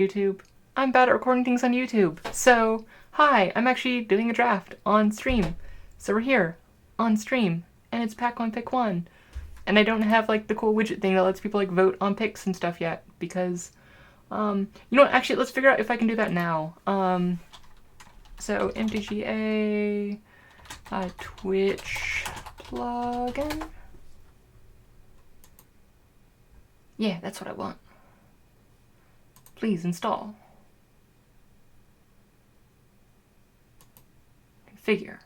YouTube. I'm bad at recording things on YouTube. So, hi, I'm actually doing a draft on stream. So we're here, on stream, and it's pack one, pick one. And I don't have like the cool widget thing that lets people like vote on picks and stuff yet, because, you know what, actually let's figure out if I can do that now. So MTGA, Twitch plugin. Yeah, that's what I want. Please install. Configure.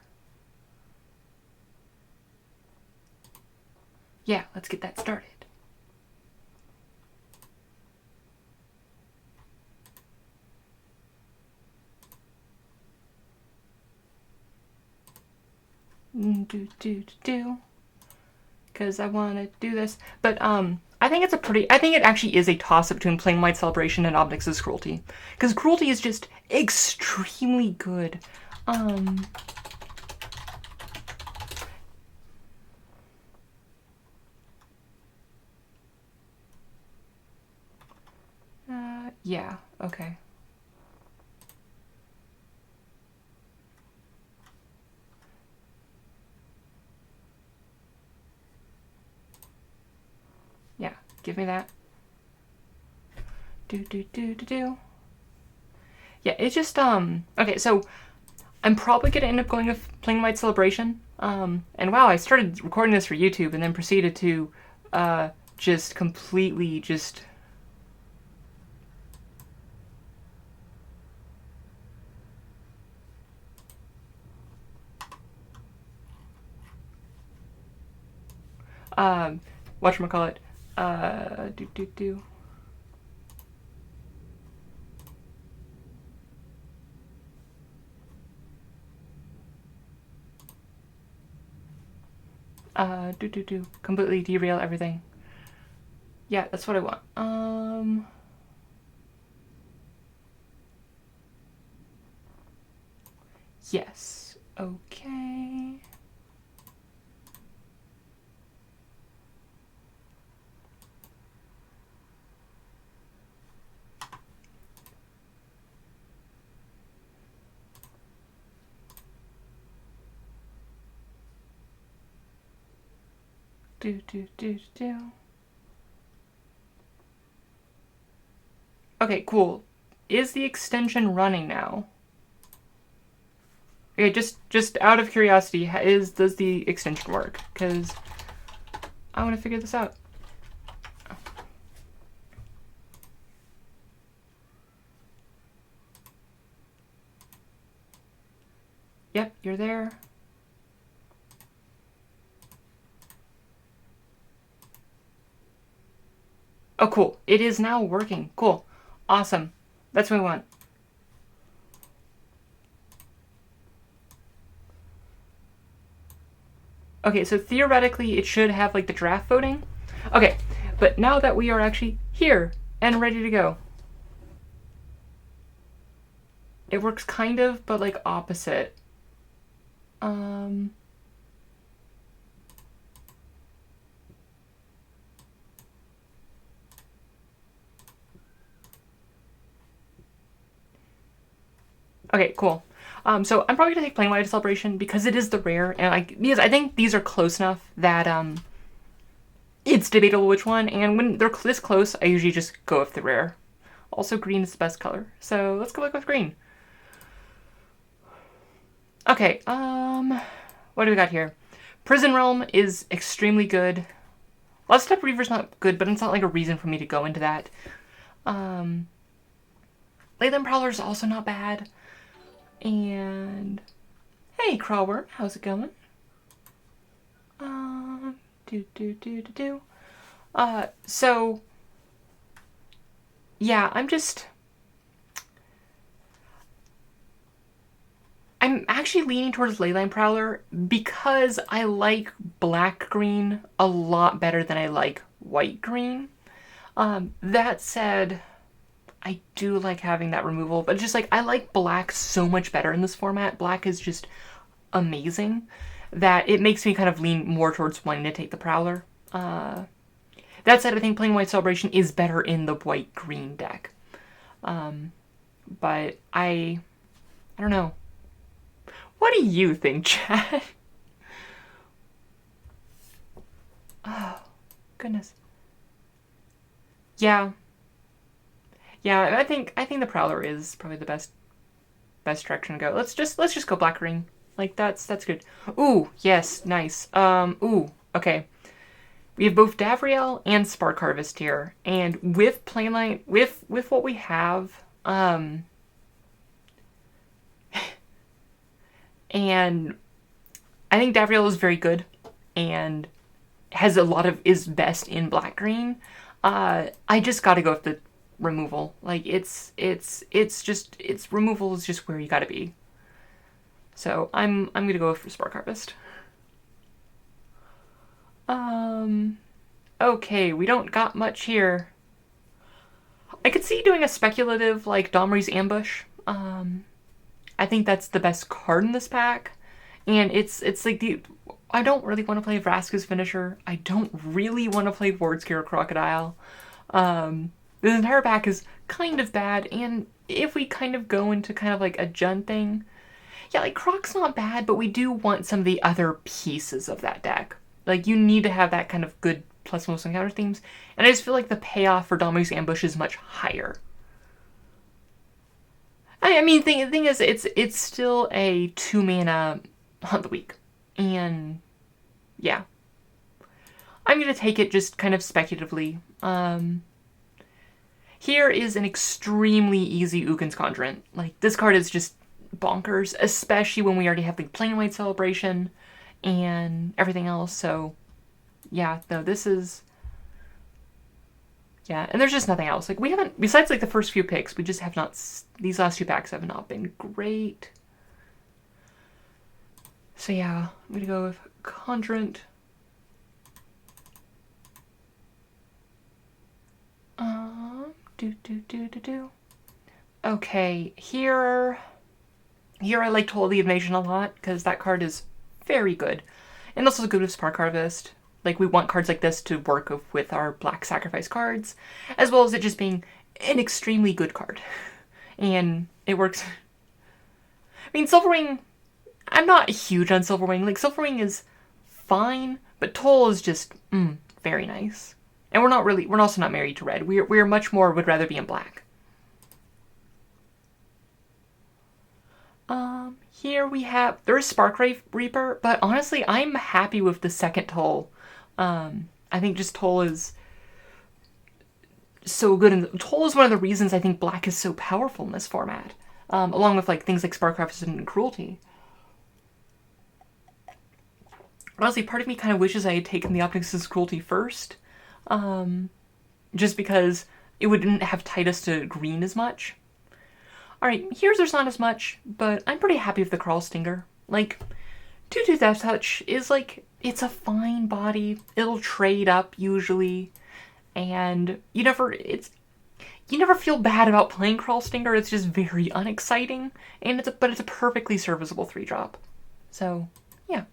Yeah, let's get that started. Because I want to do this. But I think it actually is a toss-up between Playing White Celebration and Obnix's Cruelty. Because Cruelty is just extremely good. Yeah, okay. Yeah, give me that. Yeah, it's just, okay, so I'm probably gonna end up going with Playing White Celebration. And wow, I started recording this for YouTube and then proceeded to, just completely just... whatchamacallit, completely derail everything. Yeah, that's what I want. Yes, okay. Okay, cool. Is the extension running now? Okay, just out of curiosity, does the extension work? Because I want to figure this out. Yep, you're there. Oh, cool. It is now working. Cool. Awesome. That's what we want. Okay, so theoretically it should have like the draft voting. Okay, but now that we are actually here and ready to go, it works kind of, but like opposite. Okay, cool. So I'm probably gonna take Playing White Celebration because it is the rare, and because I think these are close enough that it's debatable which one. And when they're this close, I usually just go with the rare. Also, green is the best color, so let's go with green. Okay, what do we got here? Prison Realm is extremely good. Last Step Reaver's not good, but it's not like a reason for me to go into that. Leyland Prowler is also not bad. And hey, Crawworm, how's it going? So yeah, I'm actually leaning towards Leyline Prowler because I like black-green a lot better than I like white-green. That said, I do like having that removal, but just like I like black so much better in this format. Black is just amazing that it makes me kind of lean more towards wanting to take the Prowler. That said, I think Playing White Celebration is better in the white-green deck. But I don't know. What do you think, Chad? Oh, goodness. Yeah. Yeah, I think the Prowler is probably the best direction to go. Let's just go black green. Like that's good. Ooh, yes, nice. Ooh, okay. We have both Davriel and Spark Harvest here, and with Plainlight, with what we have, and I think Davriel is very good, and has a lot of is best in black green. I just got to go with the removal. Like it's removal is just where you got to be. So I'm gonna go for Spark Harvest. Um. Okay, we don't got much here. I could see doing a speculative like Domri's Ambush. I think that's the best card in this pack, and it's like the. I don't really want to play Vraska's Finisher. I don't really want to play Wardscare Crocodile. This entire pack is kind of bad, and if we kind of go into kind of like a Jund thing, yeah, like Croc's not bad, but we do want some of the other pieces of that deck. Like you need to have that kind of good plus most encounter themes, and I just feel like the payoff for Domri's Ambush is much higher. I mean, thing is, it's still a 2 mana Hunt the Weak, and yeah, I'm gonna take it just kind of speculatively. Here is an extremely easy Ugin's Conjurant. Like this card is just bonkers, especially when we already have the Plain Celebration and everything else. So yeah, no, this is yeah, and there's just nothing else. Like we haven't besides like the first few picks, we just have not. These last two packs have not been great. So yeah, I'm gonna go with Conjurant. Okay, here I like Toll the Invasion a lot because that card is very good, and also good with Spark Harvest. Like we want cards like this to work with our Black Sacrifice cards, as well as it just being an extremely good card, and it works. I mean, Silverwing. I'm not huge on Silverwing. Like Silverwing is fine, but Toll is just very nice. And we're also not married to red. We're much more would rather be in black. Here we have there's Spark Reaper, but honestly, I'm happy with the second Toll. I think just Toll is so good, and Toll is one of the reasons I think black is so powerful in this format, along with like things like Spark Harvest and Cruelty. Honestly, part of me kind of wishes I had taken the Optics' Cruelty first. Just because it wouldn't have tied us to green as much. Alright, here's there's not as much, but I'm pretty happy with the Crawl Stinger. Like, 2/2 Death Touch is like, it's a fine body. It'll trade up usually, and you never feel bad about playing Crawl Stinger. It's just very unexciting, and but it's a perfectly serviceable 3-drop. So, yeah.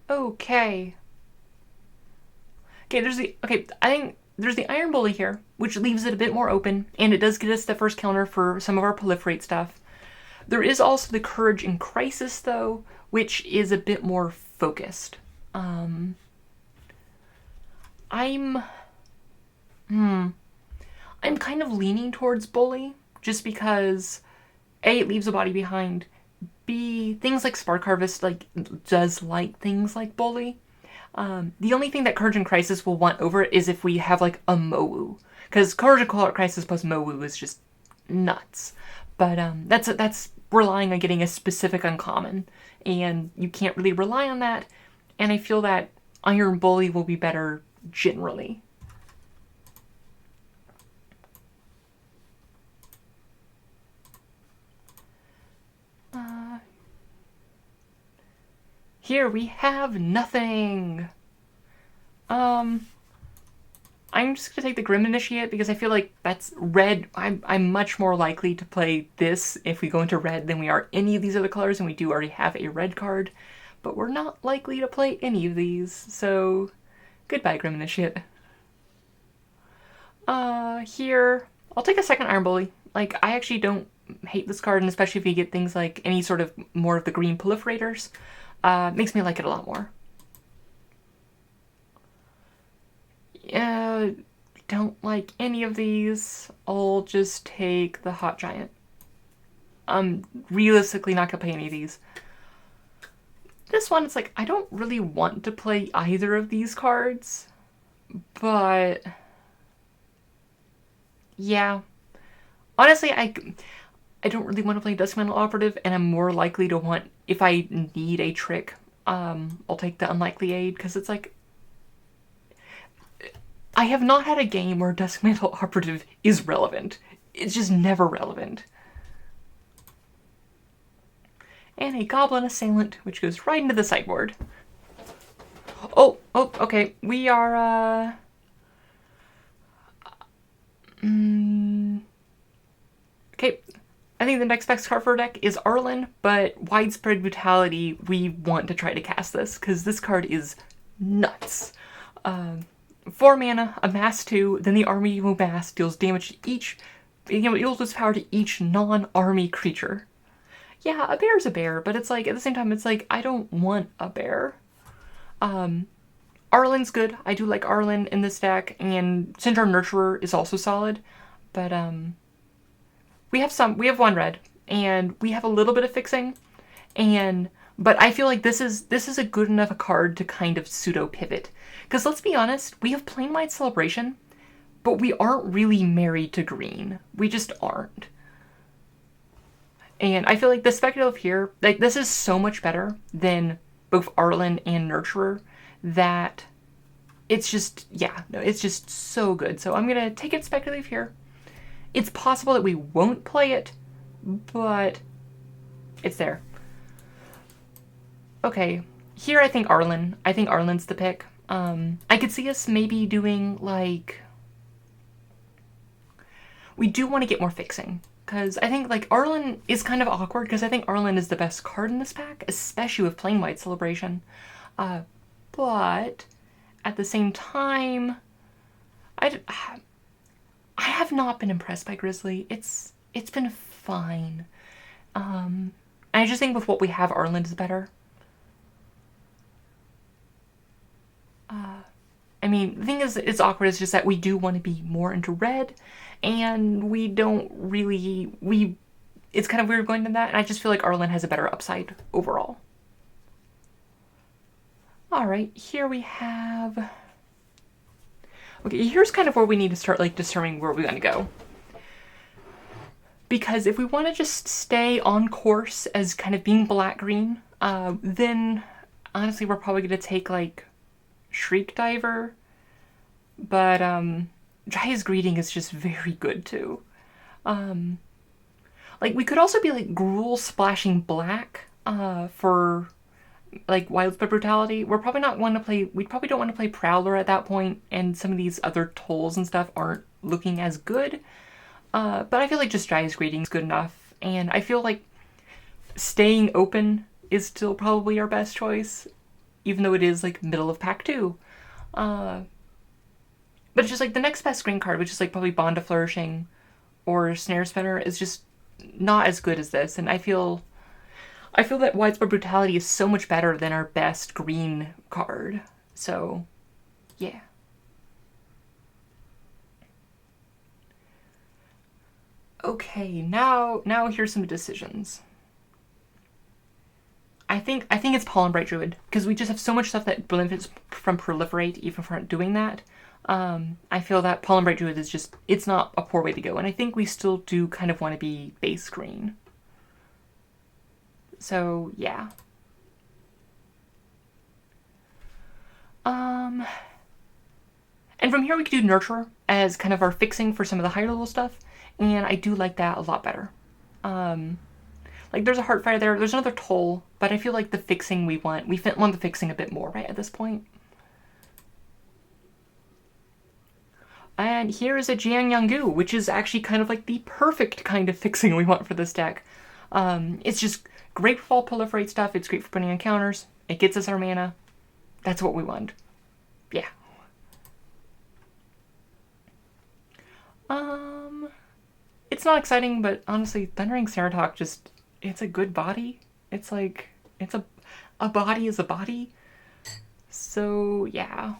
Okay. I think there's the Iron Bully here, which leaves it a bit more open, and it does get us the first counter for some of our proliferate stuff. There is also the Courage in Crisis, though, which is a bit more focused. I'm kind of leaning towards Bully, just because A, it leaves a body behind, B, things like Spark Harvest does like things like Bully. The only thing that Courage and Crisis will want over it is if we have like a Mowu, because Courage and Crisis plus Mowu is just nuts. But that's relying on getting a specific uncommon, and you can't really rely on that. And I feel that Iron Bully will be better generally. Here we have nothing. I'm just gonna take the Grim Initiate because I feel like that's red. I'm much more likely to play this if we go into red than we are any of these other colors, and we do already have a red card, but we're not likely to play any of these. So, goodbye, Grim Initiate. Here, I'll take a second Iron Bully. Like, I actually don't hate this card, and especially if you get things like any sort of more of the green proliferators, makes me like it a lot more. Yeah, don't like any of these. I'll just take the Hot Giant. I'm realistically not gonna play any of these. This one, it's like, I don't really want to play either of these cards, but yeah. Honestly, I don't really want to play Duskmantle Operative, and I'm more likely to want, if I need a trick, I'll take the Unlikely Aid, because it's like, I have not had a game where Duskmantle Operative is relevant. It's just never relevant. And a Goblin Assailant, which goes right into the sideboard. Oh, okay. We are, okay. I think the next best card for our deck is Arlen, but Widespread Brutality, we want to try to cast this, because this card is nuts. 4 mana, amass 2, then the army you amass deals damage to each, deals its power to each non-army creature. Yeah, a bear's a bear, but it's like, at the same time, it's like, I don't want a bear. Arlen's good. I do like Arlen in this deck, and Syndrome Nurturer is also solid, but, we have one red, and we have a little bit of fixing, but I feel like this is a good enough a card to kind of pseudo pivot. Because let's be honest, we have Planewide Celebration, but we aren't really married to green. We just aren't. And I feel like the Speculative here, like, this is so much better than both Arlen and Nurturer that it's just, yeah, no, it's just so good. So I'm gonna take it Speculative here. It's possible that we won't play it, but it's there. Okay, here I think Arlen. I think Arlen's the pick. I could see us maybe doing, like, we do want to get more fixing, because I think, like, Arlen is kind of awkward, because I think Arlen is the best card in this pack, especially with Planewide Celebration. But at the same time, I have not been impressed by Grizzly. It's been fine. I just think with what we have, Arlen is better. I mean, the thing is, it's awkward. It's just that we do want to be more into red, and we don't really, it's kind of weird going to that, and I just feel like Arlen has a better upside overall. Alright, here we have, okay, here's kind of where we need to start, like, discerning where we want to go. Because if we want to just stay on course as kind of being black-green, then honestly we're probably going to take, like, Shriek Diver, but Jaya's Greeting is just very good too. Like, we could also be like Gruul splashing black for like Widespread Brutality. We're probably not want to play, we probably don't want to play Prowler at that point, and some of these other tolls and stuff aren't looking as good. But I feel like just Jaya's Greeting is good enough, and I feel like staying open is still probably our best choice, even though it is like middle of pack 2. But it's just like the next best green card, which is like probably Bond of Flourishing or Snare Spinner, is just not as good as this. And I feel that Widespread Brutality is so much better than our best green card. So, yeah. Okay, now here's some decisions. I think it's Pollen Bright Druid, because we just have so much stuff that benefits from Proliferate, even if we're not doing that. I feel that Pollen Bright Druid is just, it's not a poor way to go, and I think we still do kind of want to be base green. So, yeah. And from here we could do Nurturer as kind of our fixing for some of the higher level stuff, and I do like that a lot better. Like, there's a Heartfire there, there's another Toll, but I feel like the fixing we want the fixing a bit more, right, at this point. And here is a Jiang Yanggu, which is actually kind of like the perfect kind of fixing we want for this deck. It's just great for all Proliferate stuff, it's great for putting on counters, it gets us our mana. That's what we want. Yeah. Um, it's not exciting, but honestly, Thundering Ceratok just, it's a good body. It's like, it's a body is a body. So, yeah.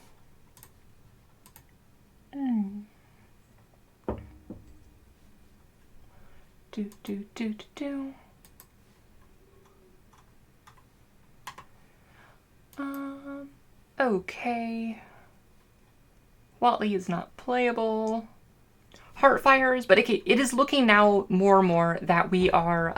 Do, do, do, do, do. Okay. Watley is not playable. Heartfires, but okay, it is looking now more and more that we are,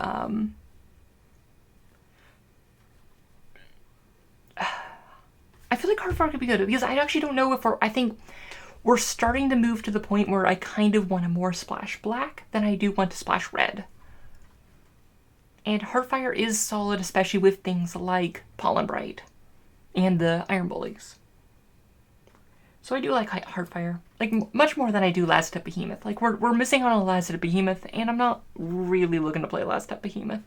I feel like Heartfire could be good, because I actually don't know if I think we're starting to move to the point where I kind of want to more splash black than I do want to splash red. And Heartfire is solid, especially with things like Pollen Bright and the Iron Bullies. So I do like Heartfire, like much more than I do Last Step Behemoth. Like we're missing on a Last Step Behemoth, and I'm not really looking to play Last Step Behemoth.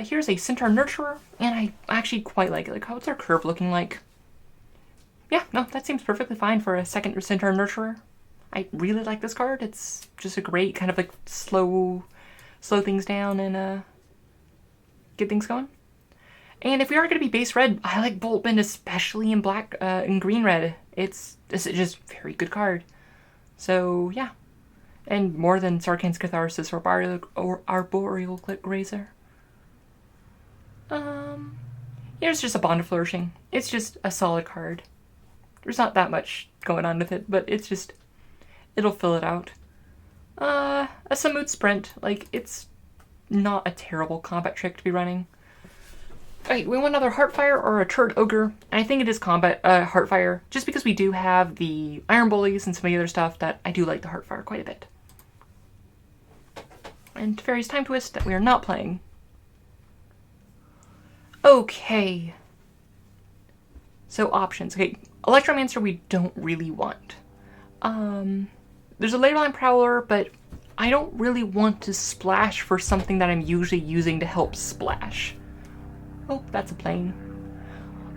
Here's a Centaur Nurturer, and I actually quite like it. Like, what's our curve looking like? Yeah, no, that seems perfectly fine for a second Centaur Nurturer. I really like this card. It's just a great kind of like slow things down and get things going. And if we are going to be base red, I like Boltman, especially in black and green red. It's just a very good card. So yeah, and more than Sarkhan's Catharsis or Arboreal Click Razor. Here's just a Bond of Flourishing. It's just a solid card. There's not that much going on with it, but it's just, it'll fill it out. A Samut Sprint, like, it's not a terrible combat trick to be running. Alright, we want another Heartfire or a Turd Ogre. I think it is combat Heartfire, just because we do have the Iron Bullies and some of the other stuff that I do like the Heartfire quite a bit. And Teferi's Time Twist that we are not playing. Okay. So options. Okay, Electromancer we don't really want. There's a Leyline Prowler, but I don't really want to splash for something that I'm usually using to help splash. Oh, that's a plane.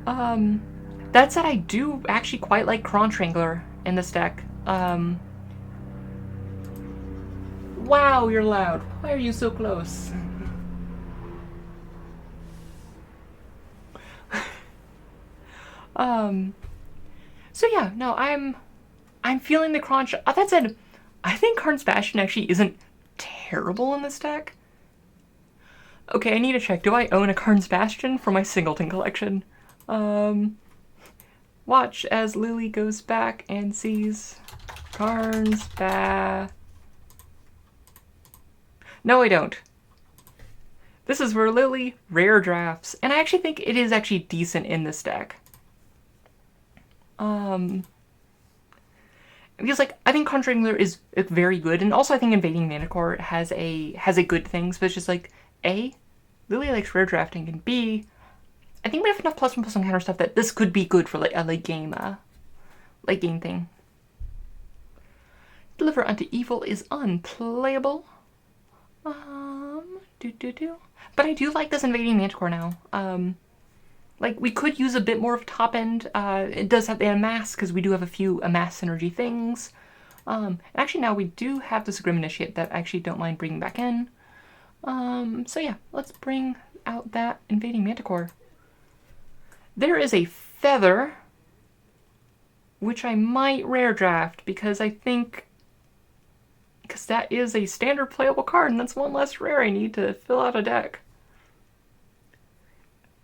That said, I do actually quite like Cron Strangler in this deck. Wow, you're loud. Why are you so close? So yeah, no, I'm feeling the crunch. That said, I think Karn's Bastion actually isn't terrible in this deck. Okay, I need to check. Do I own a Karn's Bastion for my Singleton collection? Watch as Lily goes back and sees Karn's No, I don't. This is where Lily rare drafts, and I actually think it is actually decent in this deck. Because like I think Conjuring Strangler is very good, and also I think Invading Manticore has a good things, but it's just like A, Lily likes rare drafting, and B, I think we have enough +1/+1 counter stuff that this could be good for like a late game thing. Deliver Unto Evil is unplayable. But I do like this Invading Manticore now. Like, we could use a bit more of top end. It does have the amass, because we do have a few amass synergy things. And actually now we do have this Grim Initiate that I actually don't mind bringing back in. So yeah, let's bring out that Invading Manticore. There is a Feather, which I might rare draft, because I think... because that is a standard playable card, and that's one less rare I need to fill out a deck.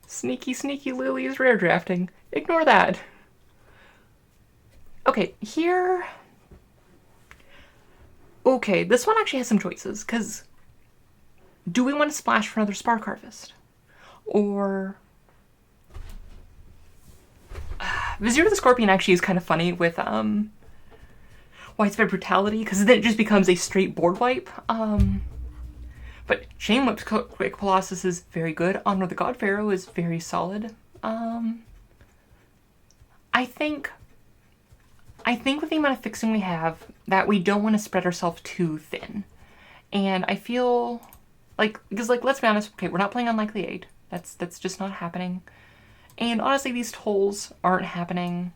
Sneaky, sneaky Lily is rare drafting. Ignore that. Okay, here... okay, this one actually has some choices, because... do we want to splash for another Spark Harvest? Or... Vizier the Scorpion actually is kind of funny with, Widespread Brutality, because then it just becomes a straight board wipe. But Chain Whip's Quick Colossus is very good. Honor the God Pharaoh is very solid. I think with the amount of fixing we have, that we don't want to spread ourselves too thin. And I feel like, because like, let's be honest, okay, we're not playing Unlikely Aid. That's just not happening. And honestly, these tolls aren't happening.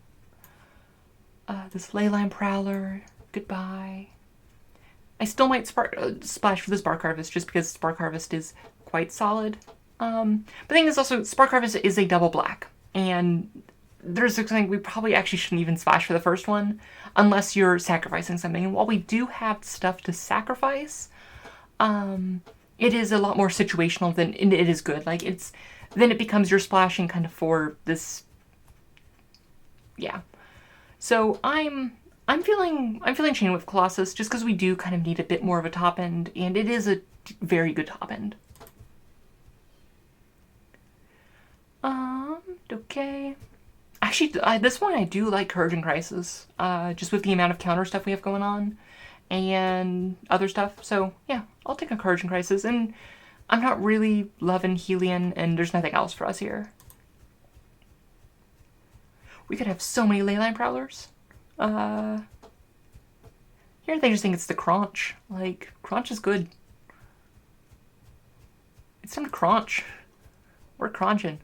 This Leyline Prowler, goodbye. I still might splash for the Spark Harvest just because Spark Harvest is quite solid. But the thing is also, Spark Harvest is a double black, and there's something we probably actually shouldn't even splash for the first one unless you're sacrificing something. And while we do have stuff to sacrifice, it is a lot more situational than it is good. Like then it becomes you're splashing kind of for this. Yeah. So I'm feeling Chain Whip Colossus just because we do kind of need a bit more of a top end, and it is a very good top end. Okay. Actually, this one I do like Courage and Crisis, just with the amount of counter stuff we have going on and other stuff. So yeah, I'll take a Courage and Crisis, and I'm not really loving Helion, and there's nothing else for us here. We could have so many Leyline Prowlers. Here they just think it's the Crunch. Like, Crunch is good. It's time to crunch. We're crunching.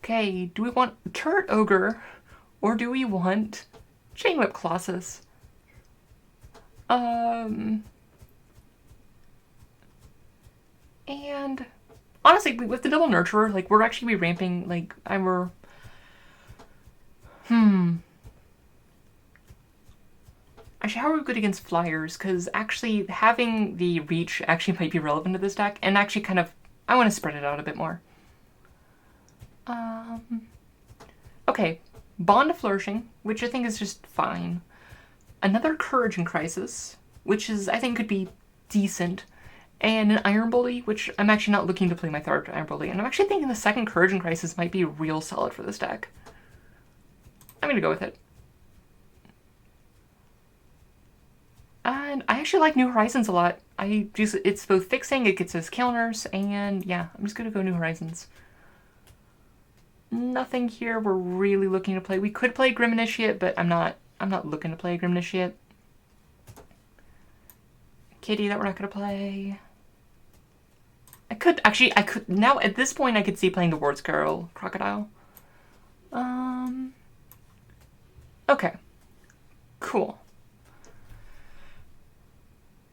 Okay, do we want Turret Ogre, or do we want Chain Whip Colossus? And honestly, with the double Nurturer, like, we're actually ramping, like, Actually, how are we good against flyers? Because actually having the reach actually might be relevant to this deck, and actually kind of, I want to spread it out a bit more. Okay, Bond of Flourishing, which I think is just fine. Another Courage and Crisis, which is, I think, could be decent. And an Iron Bully, which I'm actually not looking to play my third Iron Bully. And I'm actually thinking the second Courage and Crisis might be real solid for this deck. I'm gonna go with it. And I actually like New Horizons a lot. It's both fixing, it gets us counters, and yeah, I'm just gonna go New Horizons. Nothing here we're really looking to play. We could play Grim Initiate, but I'm not looking to play Grim Initiate. Kitty that we're not gonna play. I could now at this point I could see playing the Ward's Girl Crocodile. Okay. Cool.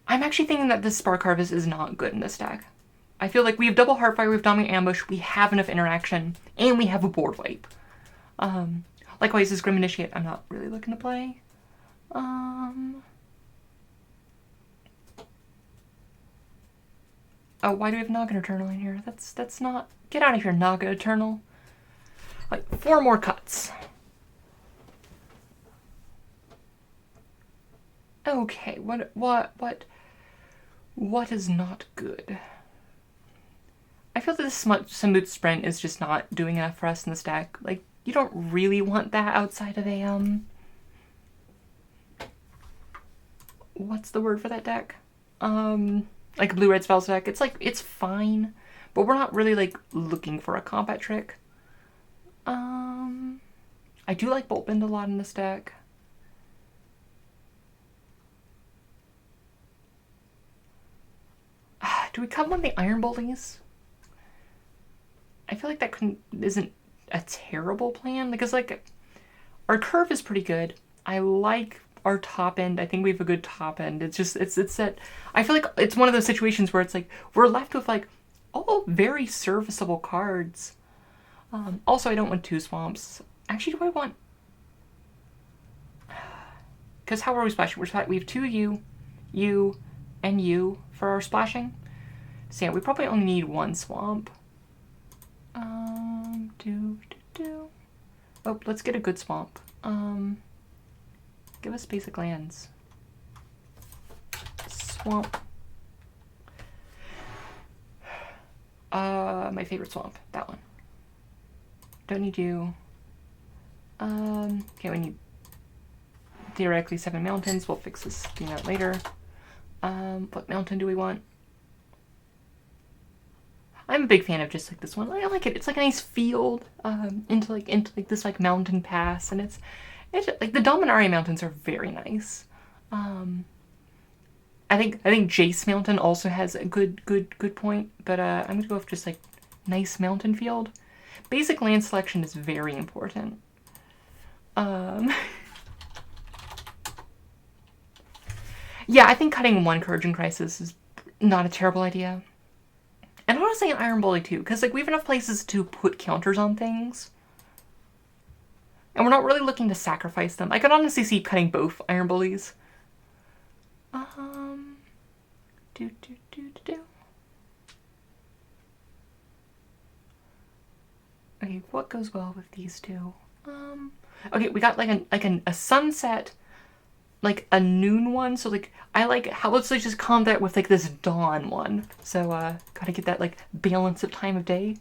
I'm actually thinking that this Spark Harvest is not good in this deck. I feel like we have double Heartfire, we have Dominant Ambush, we have enough interaction, and we have a board wipe. Likewise, this Grim Initiate I'm not really looking to play. Oh, why do we have Naga Eternal in here? That's not... Get out of here, Naga Eternal. Like, 4 more cuts. Okay, what is not good? I feel that this Samut Sprint is just not doing enough for us in this deck. Like, you don't really want that outside of a, what's the word for that deck? Like a blue-red spells deck. It's like, it's fine, but we're not really, like, looking for a combat trick. I do like Bolt Bend a lot in this deck. Do we cut one of the Iron Bullies? I feel like that isn't a terrible plan, because, like, our curve is pretty good. I like our top end. I think we have a good top end. It's just, it's that, I feel like it's one of those situations where it's like, we're left with, like, all very serviceable cards. Also, I don't want 2 swamps. Actually, do I want... Because how are we splashing? We have 2 U, and U for our splashing. So yeah, we probably only need 1 swamp. Oh, let's get a good swamp. Give us basic lands. Swamp. My favorite swamp, that one. Don't need you. Okay, we need theoretically 7 mountains. We'll fix this thing out later. What mountain do we want? I'm a big fan of just like this one. I like it. It's like a nice field into this like mountain pass, and it's like the Dominaria mountains are very nice. I think Jace Mountain also has a good point, but I'm gonna go with just like nice mountain field. Basic land selection is very important. Um, yeah, I think cutting one Courage and Crisis is not a terrible idea. And honestly, an Iron Bully too, because like we have enough places to put counters on things. And we're not really looking to sacrifice them. I could honestly see cutting both Iron Bullies. Do, do, do, do, do. Okay, what goes well with these two? Okay, we got like a sunset, like a noon one. So like I like how let's just combat that with like this dawn one. So gotta get that like balance of time of day.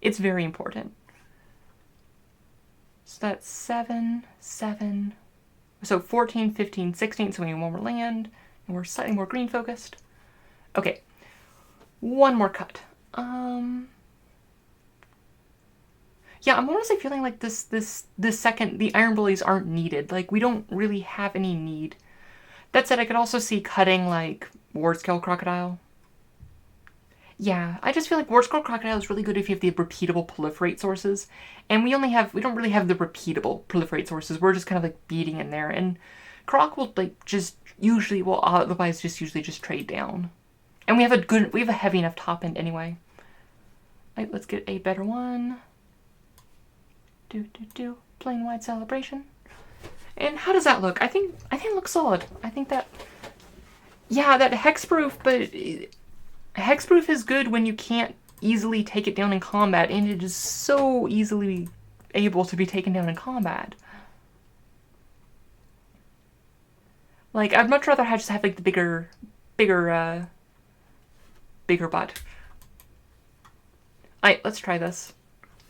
It's very important. So that's 7, 7. So 14, 15, 16. So we need one more land, and we're slightly more green focused. Okay, one more cut. Yeah, I'm honestly feeling like this second, the Iron Bullies aren't needed. Like, we don't really have any need. That said, I could also see cutting, like, Ward Scale Crocodile. Yeah, I just feel like Ward Scale Crocodile is really good if you have the repeatable proliferate sources. And we don't really have the repeatable proliferate sources. We're just kind of, like, beating in there. And Croc will, like, just usually, will otherwise just usually just trade down. And we have a heavy enough top end anyway. Alright, let's get a better one. Plain white celebration. And how does that look? I think it looks solid. I think that, yeah, that hexproof, but hexproof is good when you can't easily take it down in combat, and it is so easily able to be taken down in combat. Like, I'd much rather just have like the bigger butt. Alright, let's try this.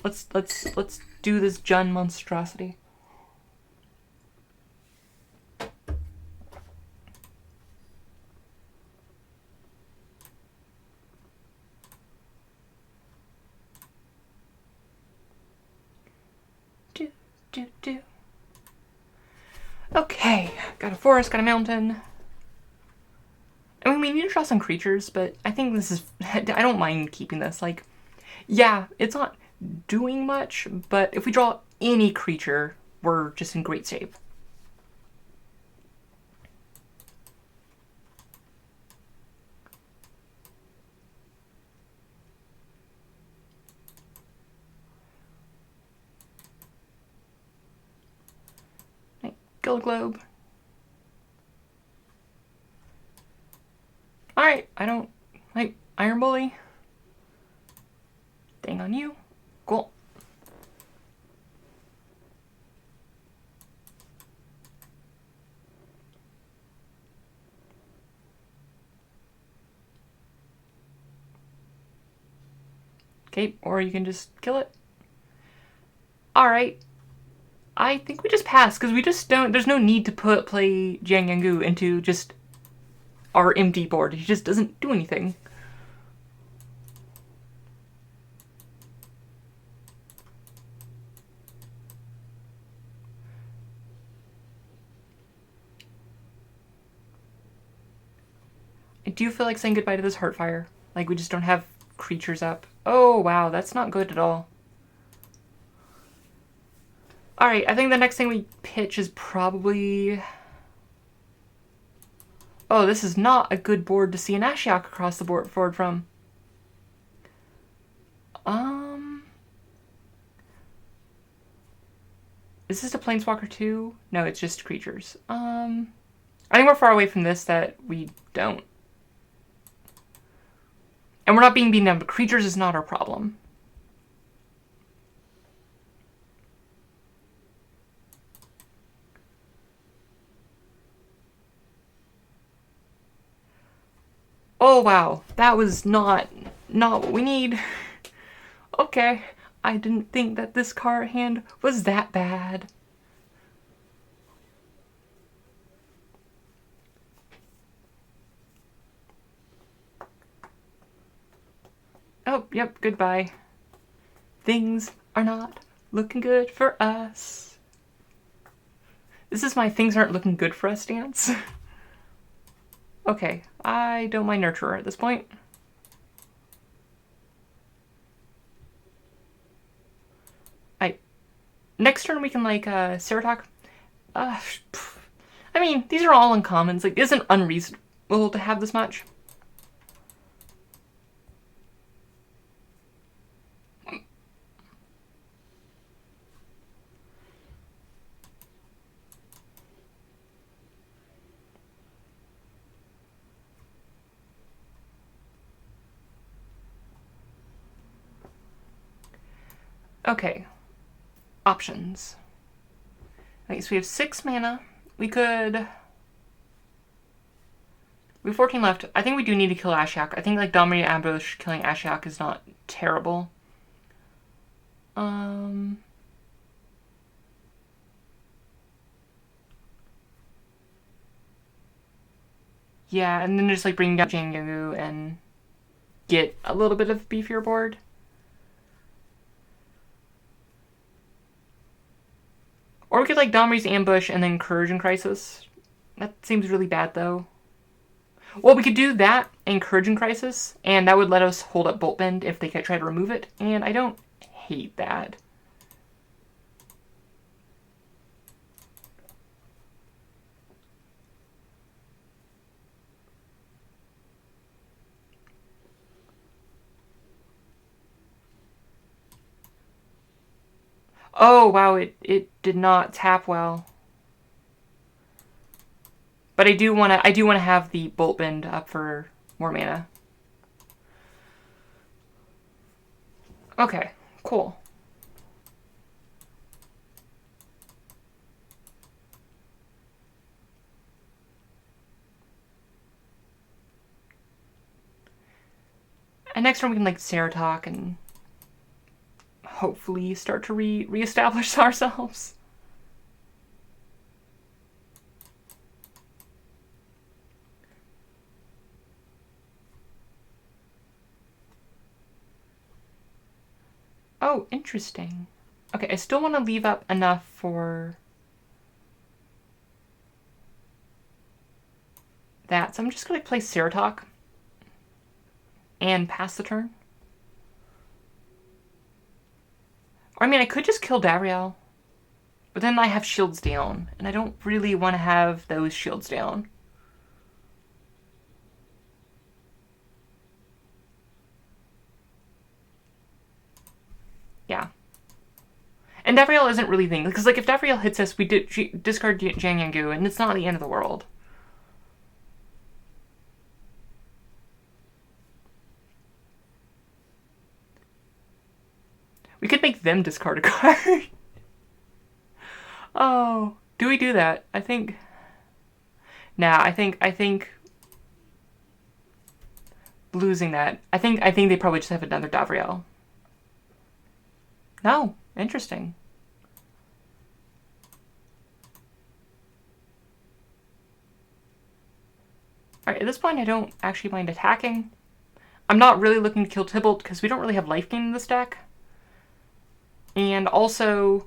Let's do this Jun monstrosity. Do. Okay, got a forest, got a mountain. I mean, we need to draw some creatures, but I think this is, I don't mind keeping this. Like, yeah, it's not doing much, but if we draw any creature, we're just in great shape. Guild Globe. Alright, I don't like Iron Bully. Dang on you. Cool. Okay, or you can just kill it. Alright. I think we just pass, because we just don't, there's no need to play Jiang Yangu into just our empty board. He just doesn't do anything. I do feel like saying goodbye to this Heartfire. Like, we just don't have creatures up. Oh, wow, that's not good at all. Alright, I think the next thing we pitch is probably... Oh, this is not a good board to see an Ashiok across the board from. Is this a Planeswalker too? No, it's just creatures. I think we're far away from this that we don't. And we're not being beaten down, but creatures is not our problem. Oh wow, that was not what we need. Okay, I didn't think that this card hand was that bad. Oh, yep, goodbye. Things are not looking good for us. This is my things aren't looking good for us stance. Okay, I don't mind Nurturer at this point. Next turn we can like Ceratok. Uh, I mean, these are all uncommons. Like, it isn't unreasonable to have this much. Okay, options. Okay, so we have 6 mana. We have 14 left. I think we do need to kill Ashiok. I think like Dominating Ambush killing Ashiok is not terrible. Yeah, and then just like bring down Jangu and get a little bit of beefier board. Or we could like Domri's Ambush and then Incursion Crisis. That seems really bad though. Well, we could do that, Incursion Crisis, and that would let us hold up Bolt Bend if they could try to remove it, and I don't hate that. Oh, wow, it did not tap well. But I do wanna have the Bolt Bend up for more mana. Okay, cool. And next turn we can like Ceratok and hopefully start to reestablish ourselves. Oh, interesting. Okay, I still want to leave up enough for that, so I'm just going to play Ceratok and pass the turn. Or, I mean, I could just kill Davriel, but then I have shields down, and I don't really want to have those shields down. Yeah. And Davriel isn't really thing, because like if Davriel hits us, we discard Jiangyangu, and it's not the end of the world. We could make them discard a card. Oh, do we do that? I think. Nah, I think losing that. I think they probably just have another Davriel. No, interesting. Alright, at this point I don't actually mind attacking. I'm not really looking to kill Tybalt because we don't really have life gain in this deck. And also,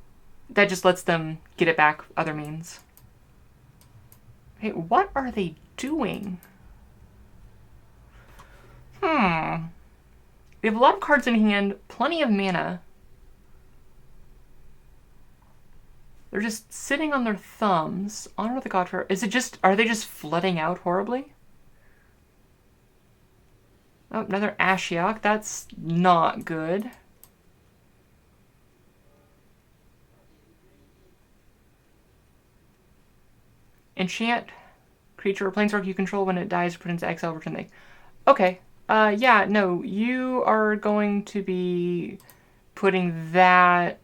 that just lets them get it back other means. Hey, what are they doing? They have a lot of cards in hand, plenty of mana. They're just sitting on their thumbs. Honor the God Pharaoh. Are they just flooding out horribly? Oh, another Ashiok. That's not good. Enchant creature or planeswalker you control when it dies, put into exile, return the. Okay. Yeah, no, you are going to be putting that.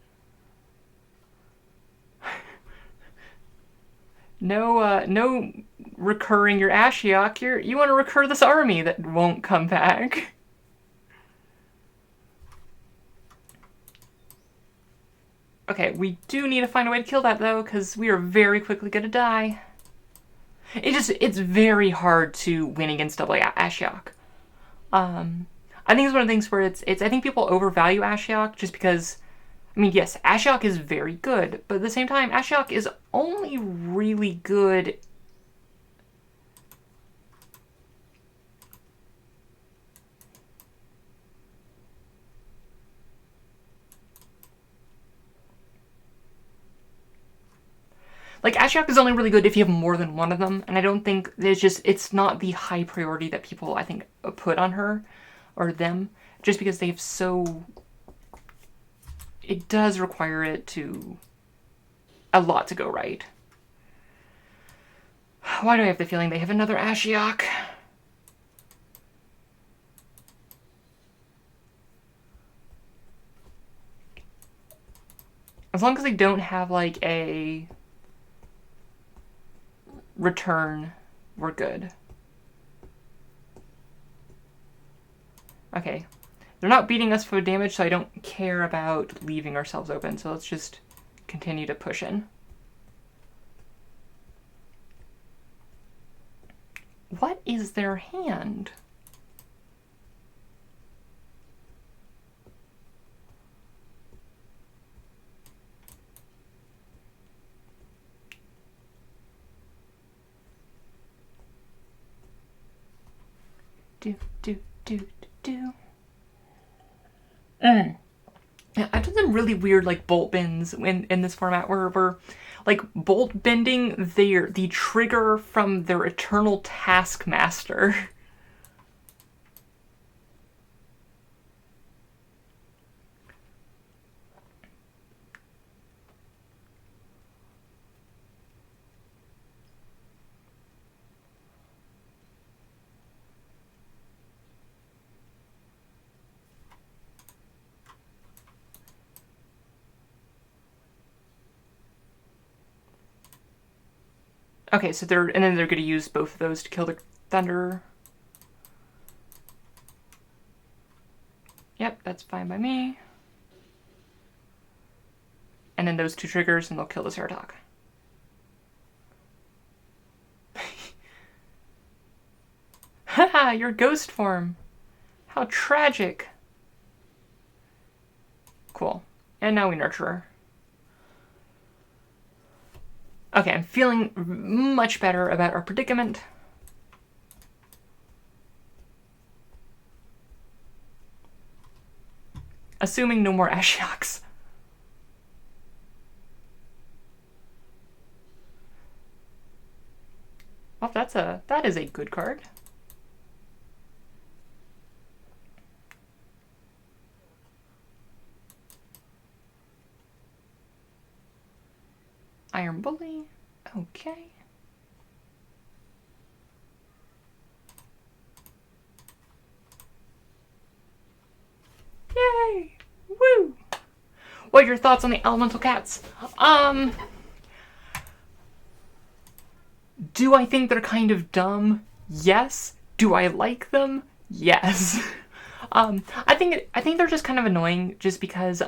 No recurring your Ashiok. You want to recur this army that won't come back. Okay, we do need to find a way to kill that though, because we are very quickly gonna die. It's very hard to win against double Ashiok. I think it's one of the things where I think people overvalue Ashiok just because, I mean, yes, Ashiok is very good, but at the same time, Ashiok is only really good. Like, Ashiok is only really good if you have more than one of them, and I don't think it's not the high priority that people, I think, put on her, or them, just because they have so... It does require it to... a lot to go right. Why do I have the feeling they have another Ashiok? As long as they don't have, like, a return, we're good. Okay. They're not beating us for damage, so I don't care about leaving ourselves open, so let's just continue to push in. What is their hand? Do. Yeah, I've done some really weird like bolt bends in this format where we're like bolt bending the trigger from their eternal taskmaster. Okay, so they're going to use both of those to kill the thunder. Yep, that's fine by me. And then those two triggers, and they'll kill the Ceratok. Haha, your ghost form. How tragic. Cool. And now we nurture her. Okay, I'm feeling much better about our predicament. Assuming no more Ashioks. Well, that is a good card. Iron Bully. Okay. Yay! Woo! What are your thoughts on the elemental cats? Do I think they're kind of dumb? Yes. Do I like them? Yes. I think they're just kind of annoying just because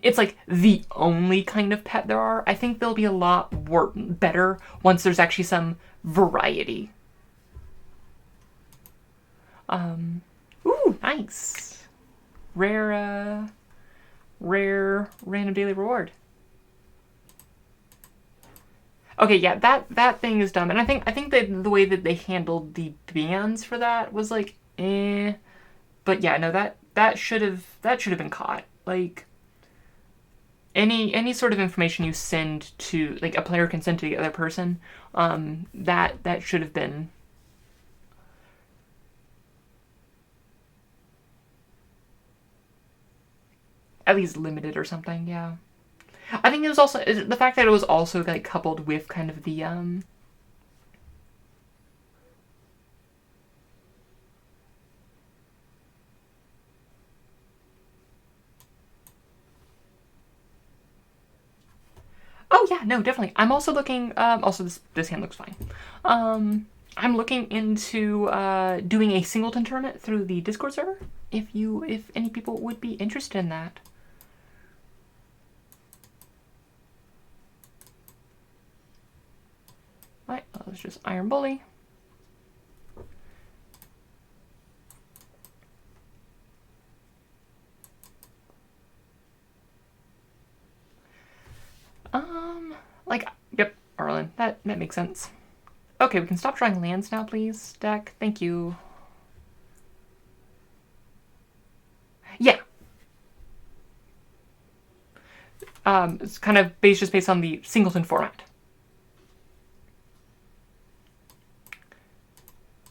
it's like the only kind of pet there are. I think they'll be a lot better once there's actually some variety. Ooh, nice. Rare random daily reward. Okay, yeah, that thing is dumb, and I think that the way that they handled the bans for that was like, eh. But yeah, no, that should have been caught. Like, any sort of information you send to, like, a player can send to the other person, that should have been at least limited or something. Yeah, I think it was also the fact that it was also like coupled with kind of the Oh yeah, no, definitely. I'm also looking. Also, this hand looks fine. I'm looking into doing a singleton tournament through the Discord server. If any people would be interested in that. Right, let's just Iron Bully. Like, yep, Arlen. That makes sense. Okay, we can stop drawing lands now, please, deck. Thank you. Yeah. It's kind of just based on the singleton format.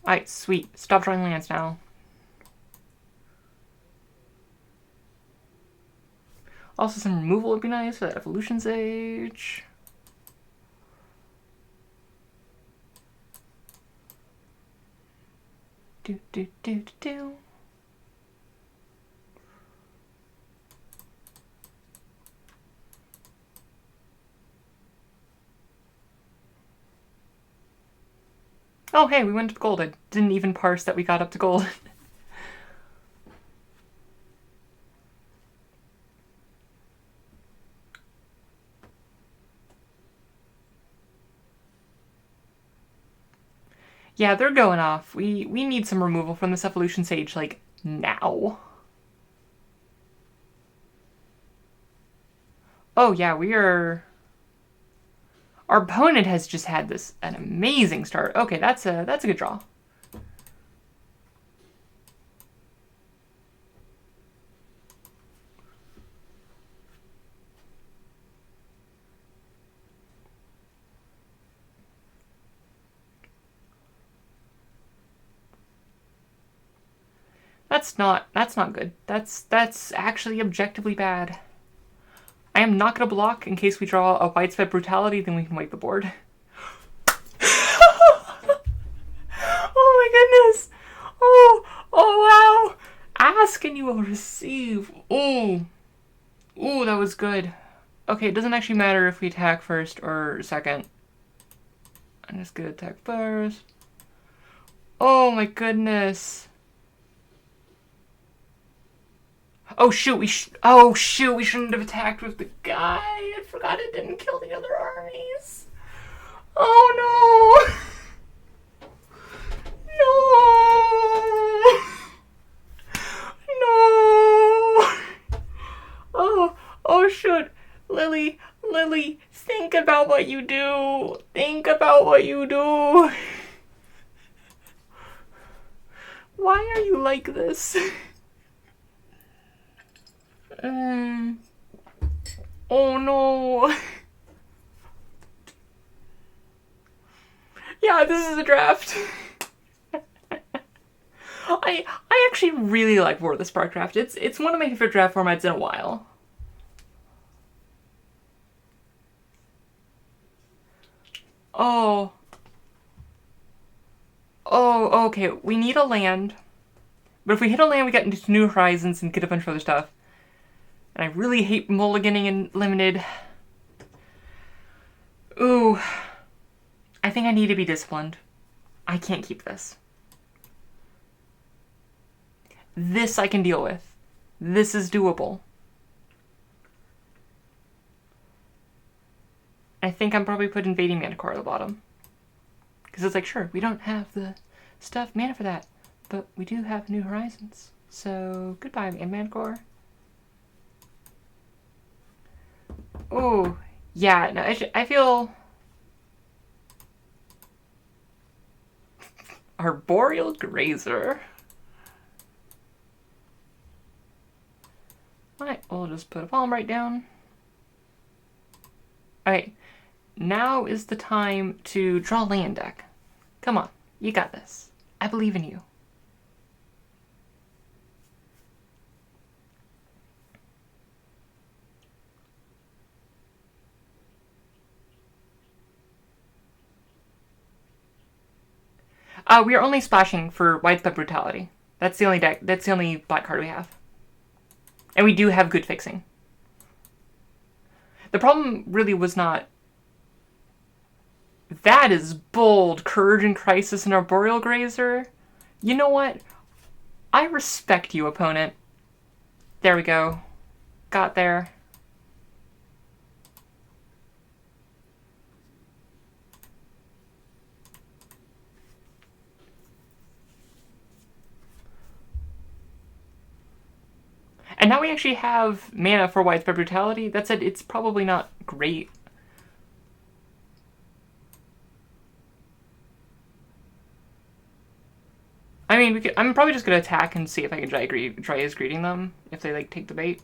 Alright, sweet. Stop drawing lands now. Also, some removal would be nice for that evolution sage. Do, do, do, do, do. Oh, hey, we went to gold. I didn't even parse that we got up to gold. Yeah, they're going off. We need some removal from this evolution sage, like, now. Oh, yeah, we are... Our opponent has just had an amazing start. Okay, that's a good draw. That's not good. That's actually objectively bad. I am not gonna block in case we draw a widespread brutality, then we can wipe the board. Oh my goodness! Oh wow! Ask and you will receive. Ooh, that was good. Okay, it doesn't actually matter if we attack first or second. I'm just gonna attack first. Oh my goodness! Oh shoot, we shouldn't have attacked with the guy. I forgot it didn't kill the other armies. Oh no! No! Oh shoot. Lily, think about what you do. Think about what you do. Why are you like this? Oh no. Yeah, this is a draft. I actually really like War of the Spark draft. It's one of my favorite draft formats in a while. Oh, okay. We need a land. But if we hit a land, we get into New Horizons and get a bunch of other stuff. And I really hate mulliganing in limited. Ooh. I think I need to be disciplined. I can't keep this. This I can deal with. This is doable. I think I'm probably put Invading Manticore at the bottom. Because it's like, sure, we don't have the stuff mana for that. But we do have New Horizons. So, goodbye, Manticore. Oh, yeah, no, I feel... Arboreal Grazer. Alright, we'll just put a palm right down. Alright, now is the time to draw land deck. Come on, you got this. I believe in you. We are only splashing for Widespread Brutality. That's the only deck. That's the only black card we have. And we do have good fixing. The problem really was not... That is bold. Courage and Crisis and Arboreal Grazer. You know what? I respect you, opponent. There we go. Got there. And now we actually have mana for Widespread Brutality. That said, it's probably not great. I mean, I'm probably just going to attack and see if I can try as greeting them, if they, like, take the bait.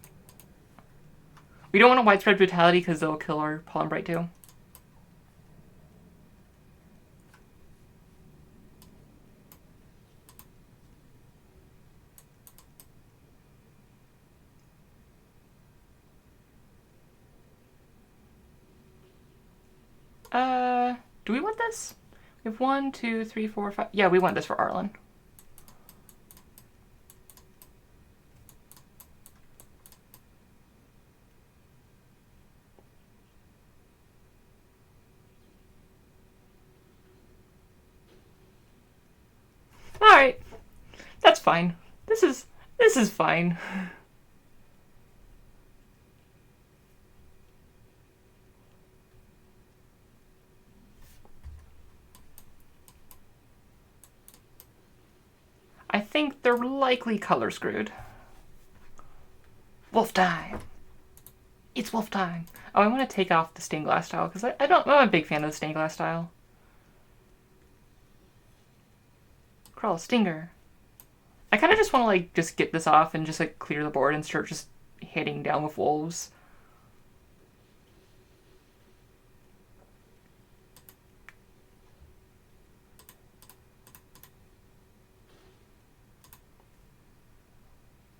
We don't want a widespread brutality because they'll kill our Pollen Bright too. Do we want this? We have 1, 2, 3, 4, 5. Yeah, we want this for Arlen. Alright. That's fine. This is fine. I think they're likely color screwed. Wolf time. It's wolf time. Oh, I want to take off the stained glass tile because I'm a big fan of the stained glass tile. Crawl, stinger. I kind of just want to like just get this off and just like clear the board and start just hitting down with wolves.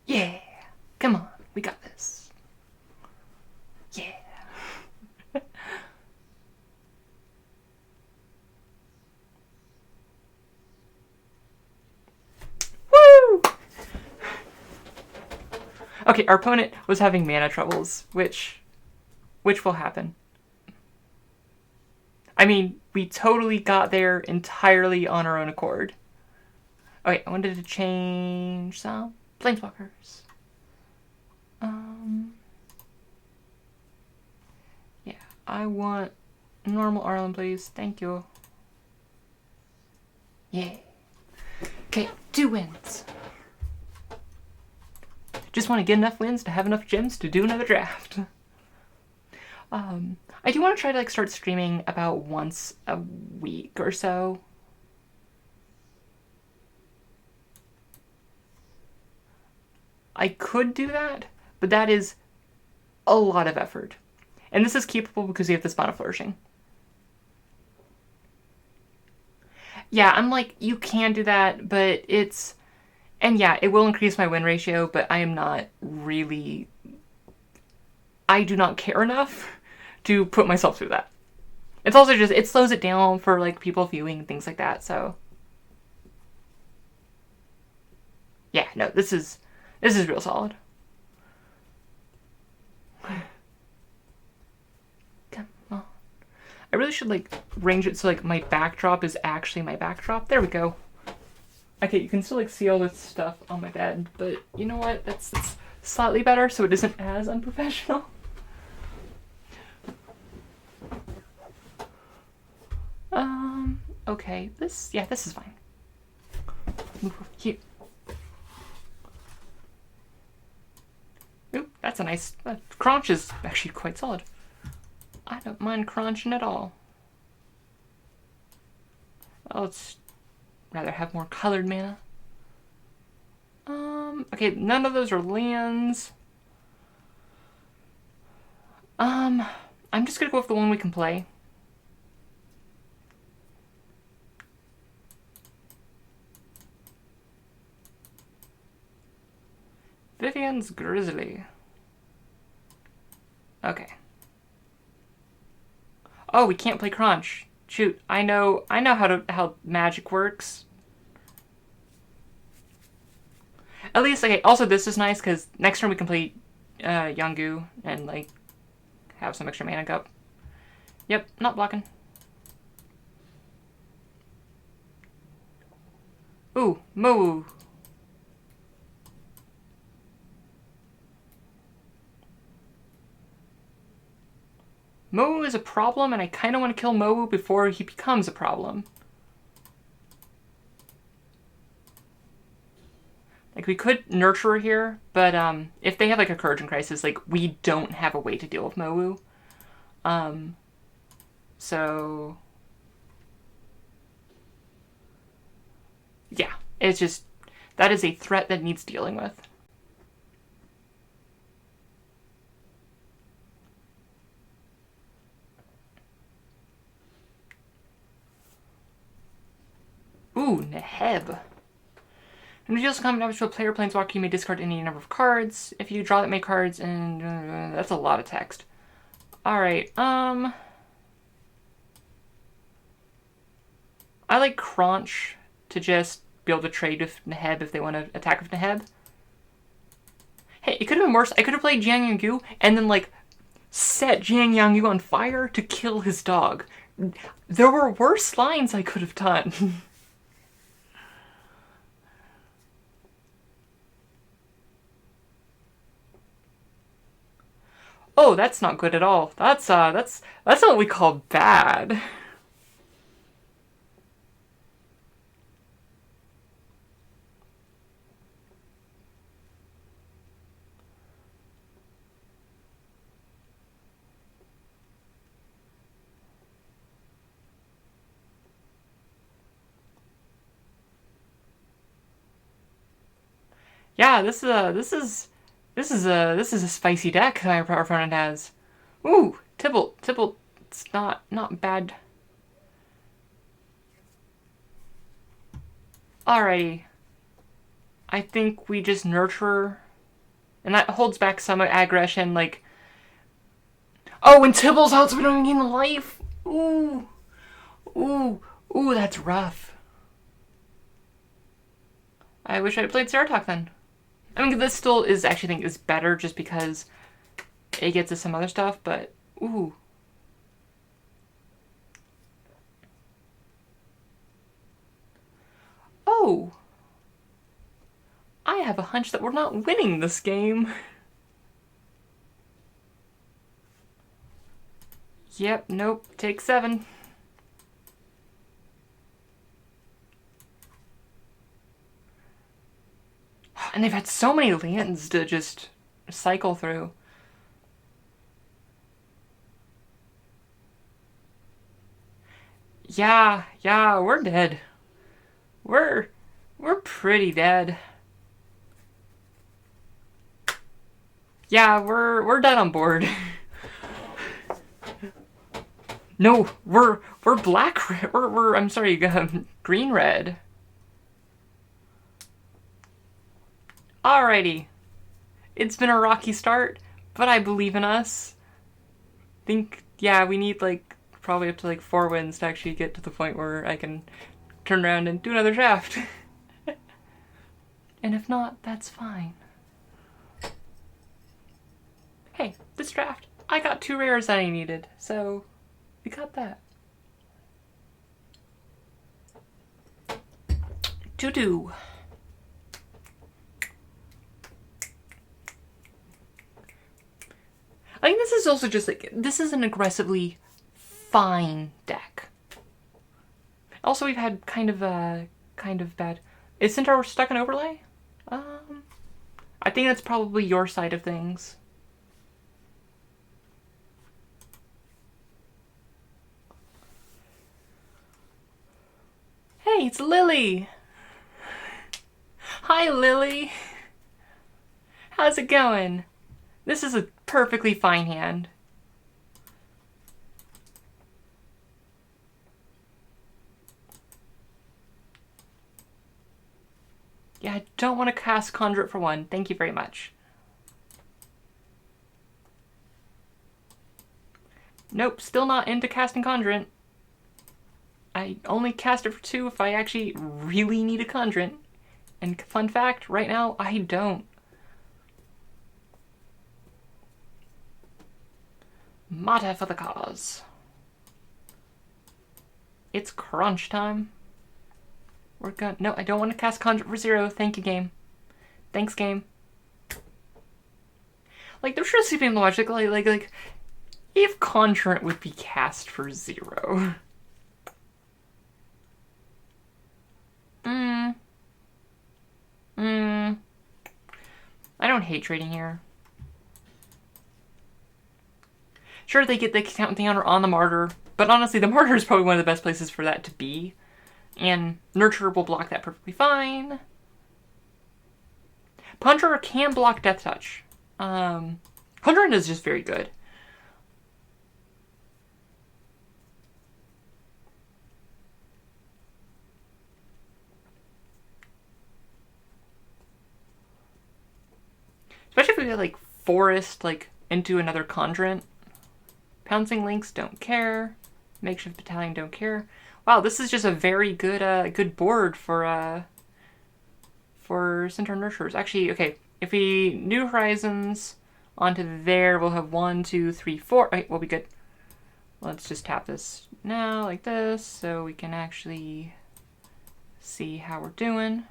Yeah, come on, we got this. Yeah. Woo! Okay, our opponent was having mana troubles, which will happen. I mean, we totally got there entirely on our own accord. Okay, I wanted to change some planeswalkers. Yeah, I want normal Arlen, please. Thank you. Yeah. Okay, 2 wins. Just want to get enough wins to have enough gems to do another draft. I do want to try to like start streaming about once a week or so. I could do that, but that is a lot of effort. And this is keepable because we have this Mana Flourishing. Yeah, I'm like, you can do that, but it's... And yeah, it will increase my win ratio, but I am not really... I do not care enough to put myself through that. It's also just, it slows it down for like people viewing and things like that, so... Yeah, no, this is real solid. Come on. I really should like range it so like my backdrop is actually my backdrop. There we go. Okay, you can still like see all this stuff on my bed, but you know what? That's slightly better so it isn't as unprofessional. Okay, this is fine. Move over here. Oop, that's a nice... Crunch is actually quite solid. I don't mind crunching at all. Let's rather have more colored mana. Okay, none of those are lands. I'm just gonna go with the one we can play. Vivian's Grizzly. Okay. Oh, we can't play Crunch. Shoot, I know how magic works. At least, okay, also this is nice because next turn we can play Yungu and like have some extra mana up. Yep, not blocking. Ooh, Moo. Moo is a problem, and I kind of want to kill Moo before he becomes a problem. Like, we could nurture here, but if they have like a Courage and Crisis, like, we don't have a way to deal with Moo. So... yeah, it's just... that is a threat that needs dealing with. Ooh, Neheb. And if you also come damage to a player planeswalker, you may discard any number of cards. If you draw that many cards, and that's a lot of text. Alright, I like Crunch to just be able to trade with Neheb if they want to attack with Neheb. Hey, it could have been worse. I could have played Jiang Yang Gu and then, like, set Jiang Yang Gu on fire to kill his dog. There were worse lines I could have done. Oh, that's not good at all. That's what we call bad. Yeah, this is a spicy deck my opponent has. Ooh, Tibble, it's not bad. Alrighty. I think we just nurture, and that holds back some aggression. Like, oh, and Tibble's out, so we don't gain the life. Ooh, that's rough. I wish I had played Zeratok then. I mean, this still is actually think is better just because it gets us some other stuff, but ooh. Oh. I have a hunch that we're not winning this game. Yep, nope, take 7. And they've had so many lands to just cycle through. Yeah, we're dead. We're pretty dead. Yeah, we're dead on board. No, we're black red. We're I'm sorry, green red. Alrighty. It's been a rocky start, but I believe in us. Yeah, we need like probably up to like 4 wins to actually get to the point where I can turn around and do another draft. And if not, that's fine. Hey, this draft, I got 2 rares that I needed, so we got that. To-do. I think this is also just like, this is an aggressively fine deck. Also, we've had kind of bad. Is Centaur stuck in overlay? I think that's probably your side of things. Hey, it's Lily! Hi, Lily! How's it going? This is a perfectly fine hand. Yeah, I don't want to cast Conjure for 1. Thank you very much. Nope, still not into casting Conjurant. I only cast it for 2 if I actually really need a Conjurant. And fun fact, right now, I don't. Mata for the cause. It's crunch time. We're gonna... No, I don't want to cast Conjure for 0. Thank you, game. Thanks, game. Like, there should be logic, like, if Conjurant would be cast for 0. I don't hate trading here. Sure, they get the counter on the Martyr, but honestly, the Martyr is probably one of the best places for that to be. And Nurture will block that perfectly fine. Conjurer can block Death Touch. Conjurer is just very good. get like Forest like into another Conjurant. Pouncing Lynx, don't care. Makeshift Battalion, don't care. Wow, this is just a very good good board for Centaur Nurturers. Actually, okay, if we New Horizons onto there, we'll have 1, 2, 3, 4. Right, we'll be good. Let's just tap this now like this so we can actually see how we're doing.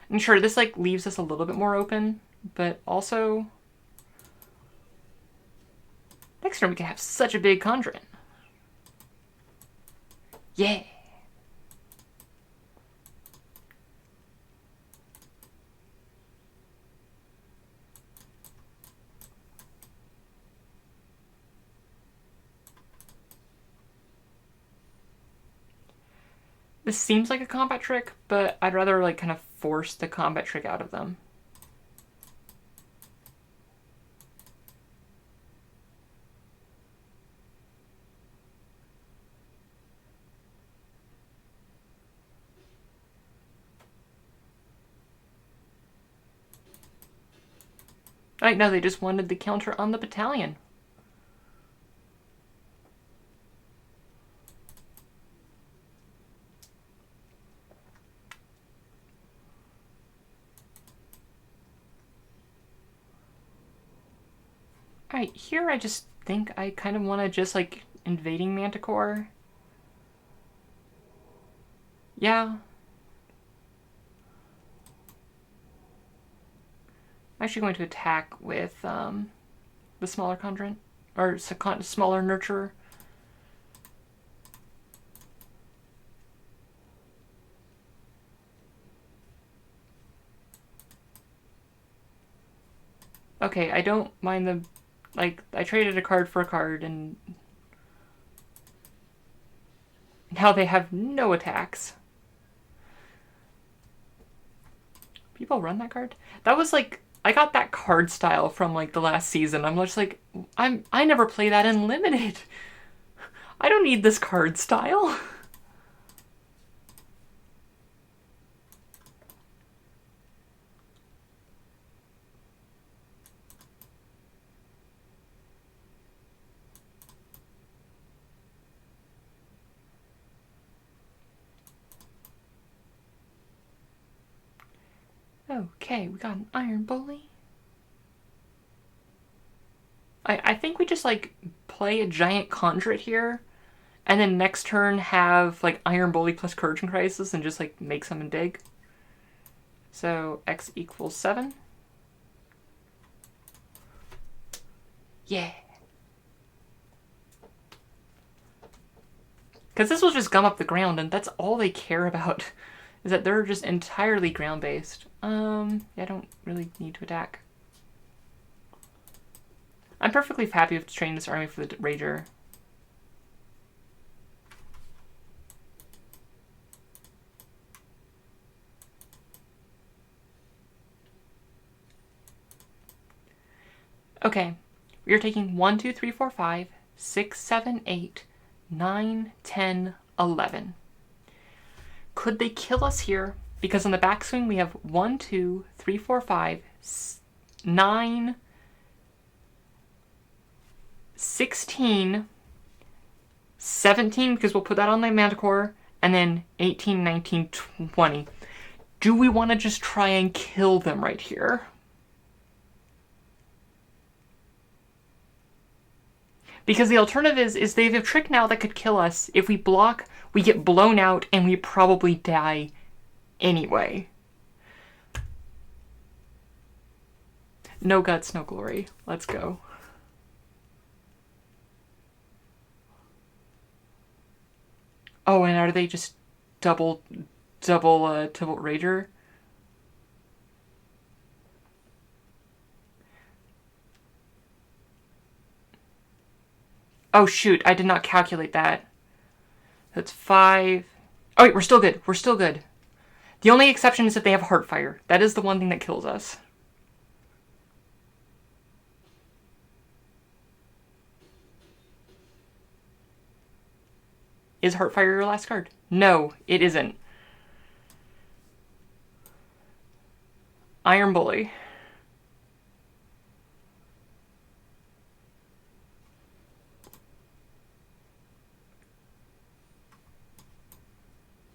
And sure, this like leaves us a little bit more open, but also next turn we can have such a big Conjurant. Yeah. This seems like a combat trick, but I'd rather like kind of force the combat trick out of them. Right, no, they just wanted the counter on the battalion. Alright, here I just think I kind of want to just like invading Manticore. Yeah. I'm actually going to attack with the smaller Conjurant, or smaller Nurturer. Okay, I don't mind the, like, I traded a card for a card, and now they have no attacks. People run that card? That was like, I got that card style from like the last season. I'm just like, I never play that in Limited. I don't need this card style. Okay, we got an Iron Bully. I think we just like play a giant Conjurant here, and then next turn have like Iron Bully plus Courage and Crisis and just like make something big. So X equals 7. Yeah. Because this will just gum up the ground, and that's all they care about, is that they're just entirely ground-based. I don't really need to attack. I'm perfectly happy with training this army for the Rager. Okay, we are taking 1, 2, 3, 4, 5, 6, 7, 8, 9, 10, 11. Could they kill us here? Because on the backswing we have 1, 2, 3, 4, 5, 9, 16, 17, because we'll put that on the Manticore, and then 18, 19, 20. Do we want to just try and kill them right here? Because the alternative is they have a trick now that could kill us. If we block, we get blown out, and we probably die anyway. No guts, no glory. Let's go. Oh, and are they just double Rager? Oh shoot, I did not calculate that. That's 5. Oh wait, we're still good. We're still good. The only exception is if they have Heartfire. That is the one thing that kills us. Is Heartfire your last card? No, it isn't. Iron Bully.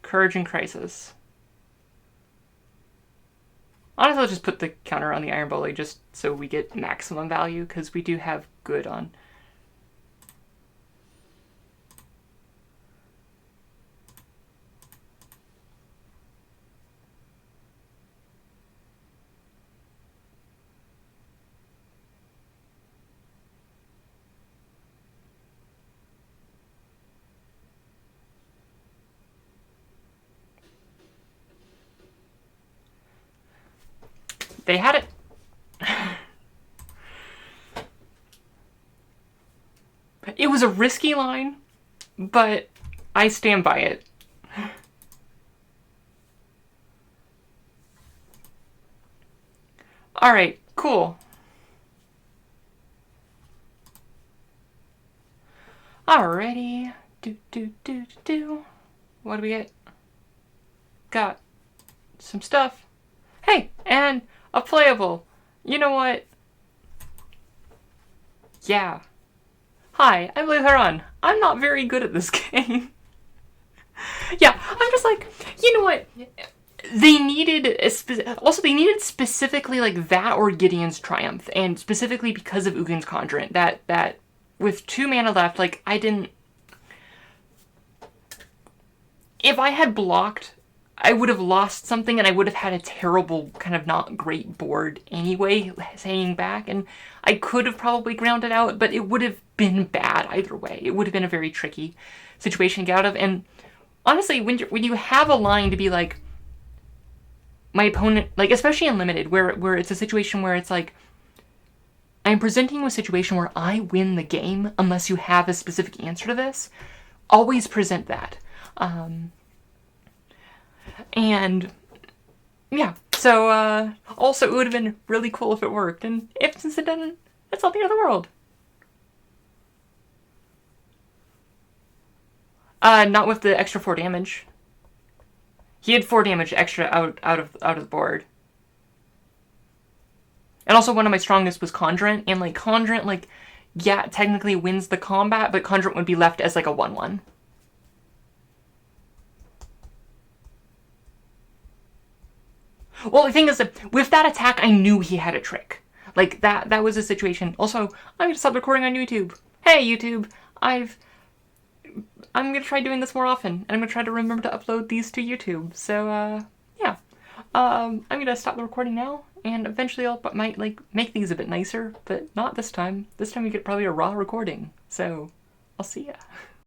Courage and Crisis. Honestly, I'll just put the counter on the Iron Bully just so we get maximum value, because we do have good on. They had it. It was a risky line, but I stand by it. Alright, cool. Alrighty. Do. What do we get? Got some stuff. Hey, and a playable. You know what? Yeah. Hi, I'm Leither. I'm not very good at this game. Yeah, I'm just like, you know what? They needed they needed specifically like that or Gideon's Triumph, and specifically because of Ugin's Conjurant. That with 2 mana left, like I didn't. If I had blocked, I would have lost something, and I would have had a terrible, kind of not great board anyway, hanging back, and I could have probably ground it out, but it would have been bad either way. It would have been a very tricky situation to get out of, and honestly, when you have a line to be like, my opponent, like, especially in Limited, where it's a situation where it's like, I'm presenting you a situation where I win the game unless you have a specific answer to this, always present that. And yeah, so also it would have been really cool if it worked, and since it didn't, that's not the end of the world. Not with the extra 4 damage. He had 4 damage extra out of the board. And also one of my strongest was Conjurant, and like Conjurant, like, yeah, technically wins the combat, but Conjurant would be left as like a 1/1. Well, the thing is that with that attack, I knew he had a trick. Like, that was a situation. Also, I'm gonna stop recording on YouTube. Hey, YouTube, I'm gonna try doing this more often, and I'm gonna try to remember to upload these to YouTube. So, yeah. I'm gonna stop the recording now, and eventually might, like, make these a bit nicer, but not this time. This time we get probably a raw recording. So, I'll see ya.